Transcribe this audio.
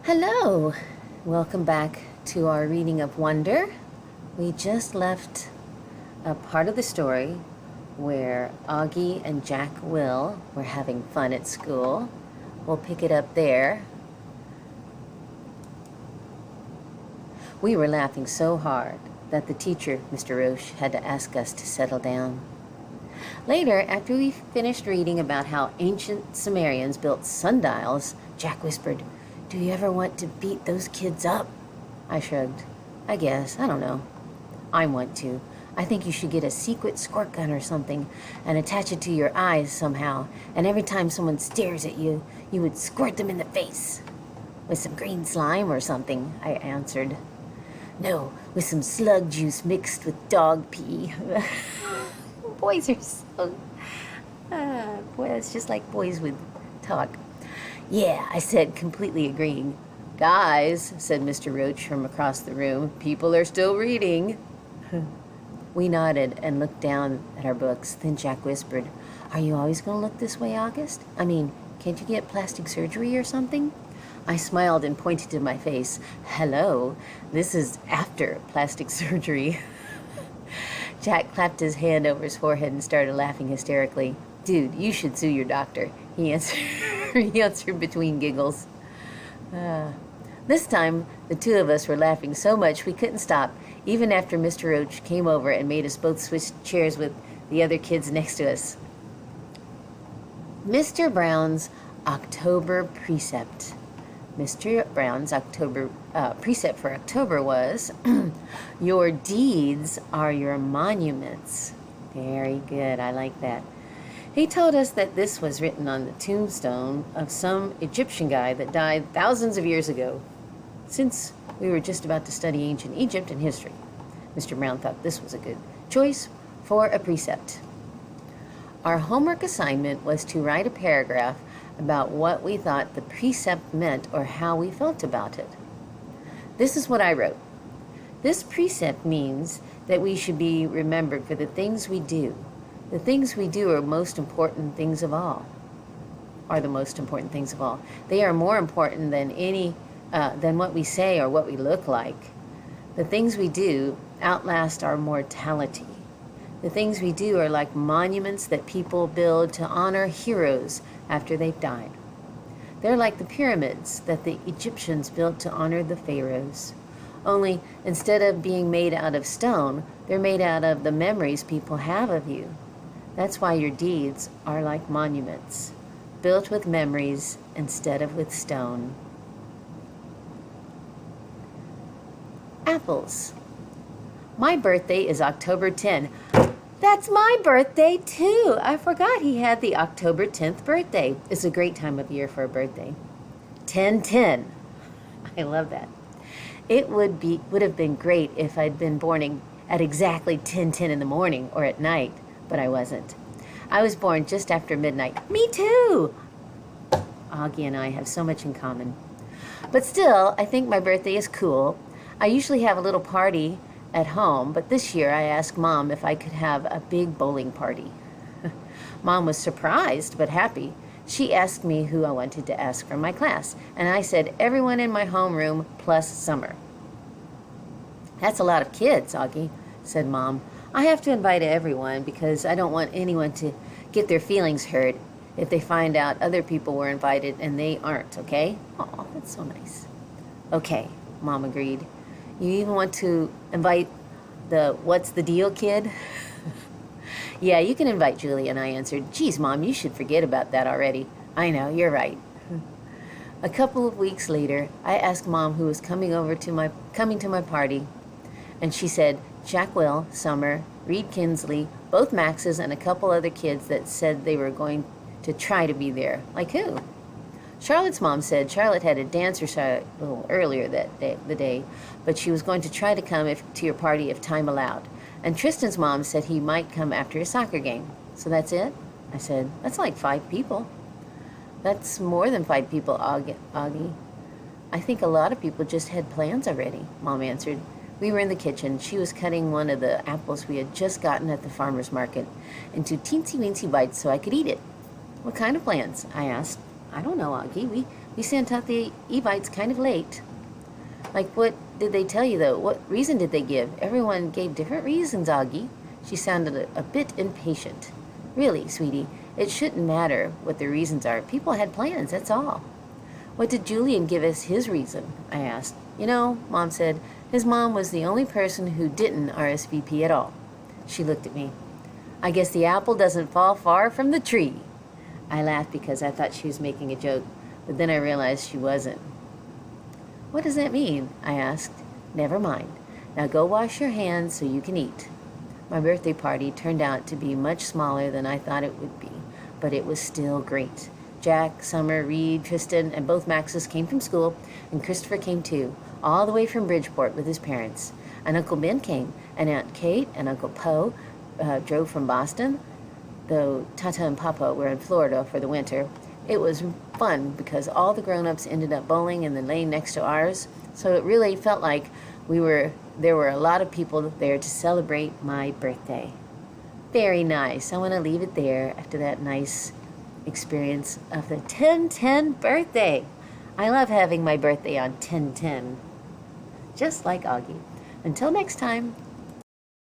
Hello, welcome back to our reading of Wonder. We just left a part of the story where Augie and Jack Will were having fun at school. We'll pick it up there. We were laughing so hard that the teacher, Mr. Roche, had to ask us to settle down. Later, after we finished reading about how ancient Sumerians built sundials, Jack whispered, "Do you ever want to beat those kids up?" I shrugged. I guess. I don't know. I want to. I think you should get a secret squirt gun or something and attach it to your eyes somehow, and every time someone stares at you, you would squirt them in the face. With some green slime or something, I answered. No, with some slug juice mixed with dog pee. Boys are so... boy, it's just like boys would talk. Yeah, I said, completely agreeing. Guys, said Mr. Roach from across the room, people are still reading. We nodded and looked down at our books. Then Jack whispered, Are you always going to look this way, August? I mean, can't you get plastic surgery or something? I smiled and pointed to my face. Hello, this is after plastic surgery. Jack clapped his hand over his forehead and started laughing hysterically. Dude, you should sue your doctor, he answered. He answered between giggles. This time, the two of us were laughing so much we couldn't stop, even after Mr. Roach came over and made us both switch chairs with the other kids next to us. Mr. Browne's October Precept. Mr. Browne's precept for October was, Your deeds are your monuments. Very good, I like that. He told us that this was written on the tombstone of some Egyptian guy that died thousands of years ago. Since we were just about to study ancient Egypt and history, Mr. Browne thought this was a good choice for a precept. Our homework assignment was to write a paragraph about what we thought the precept meant or how we felt about it. This is what I wrote. This precept means that we should be remembered for the things we do. The things we do are most important things of all. Are the most important things of all. They are more important than what we say or what we look like. The things we do outlast our mortality. The things we do are like monuments that people build to honor heroes after they've died. They're like the pyramids that the Egyptians built to honor the pharaohs. Only instead of being made out of stone, they're made out of the memories people have of you. That's why your deeds are like monuments, built with memories instead of with stone. Apples. My birthday is October 10. That's my birthday too. I forgot he had the October 10th birthday. It's a great time of year for a birthday. 10-10. I love that. It would have been great if I'd been born at exactly 10:10 in the morning or at night, but I wasn't. I was born just after midnight. Me too! Augie and I have so much in common. But still, I think my birthday is cool. I usually have a little party at home, but this year I asked Mom if I could have a big bowling party. Mom was surprised but happy. She asked me who I wanted to ask from my class, and I said everyone in my homeroom plus Summer. That's a lot of kids, Augie, said Mom. I have to invite everyone because I don't want anyone to get their feelings hurt if they find out other people were invited and they aren't, okay? Oh, that's so nice. Okay, Mom agreed. You even want to invite the what's the deal kid? Yeah, you can invite Julian, I answered. Geez, Mom, you should forget about that already. I know, you're right. A couple of weeks later, I asked Mom who was coming to my party, and she said Jack Will, Summer, Reed Kinsley, both Maxes, and a couple other kids that said they were going to try to be there. Like who? Charlotte's mom said Charlotte had a dance recital a little earlier the day, but she was going to try to come to your party if time allowed. And Tristan's mom said he might come after his soccer game. So that's it? I said, that's like 5 people. That's more than 5 people, Augie. I think a lot of people just had plans already, Mom answered. We were in the kitchen. She was cutting one of the apples we had just gotten at the farmer's market into teensy-weensy bites so I could eat it. What kind of plans? I asked. I don't know, Augie. We We sent out the Evites kind of late. Like, what did they tell you, though? What reason did they give? Everyone gave different reasons, Augie. She sounded a bit impatient. Really, sweetie, it shouldn't matter what the reasons are. People had plans, that's all. What did Julian give us his reason? I asked. You know, Mom said, his mom was the only person who didn't RSVP at all. She looked at me. I guess the apple doesn't fall far from the tree. I laughed because I thought she was making a joke, but then I realized she wasn't. What does that mean? I asked. Never mind. Now go wash your hands so you can eat. My birthday party turned out to be much smaller than I thought it would be, but it was still great. Jack, Summer, Reed, Tristan, and both Maxes came from school, and Christopher came too, all the way from Bridgeport with his parents. And Uncle Ben came, and Aunt Kate and Uncle Poe drove from Boston, though Tata and Papa were in Florida for the winter. It was fun because all the grown-ups ended up bowling in the lane next to ours, so it really felt like there were a lot of people there to celebrate my birthday. Very nice. I want to leave it there after that nice experience of the 10/10 birthday. I love having my birthday on 10/10, just like Augie. Until next time.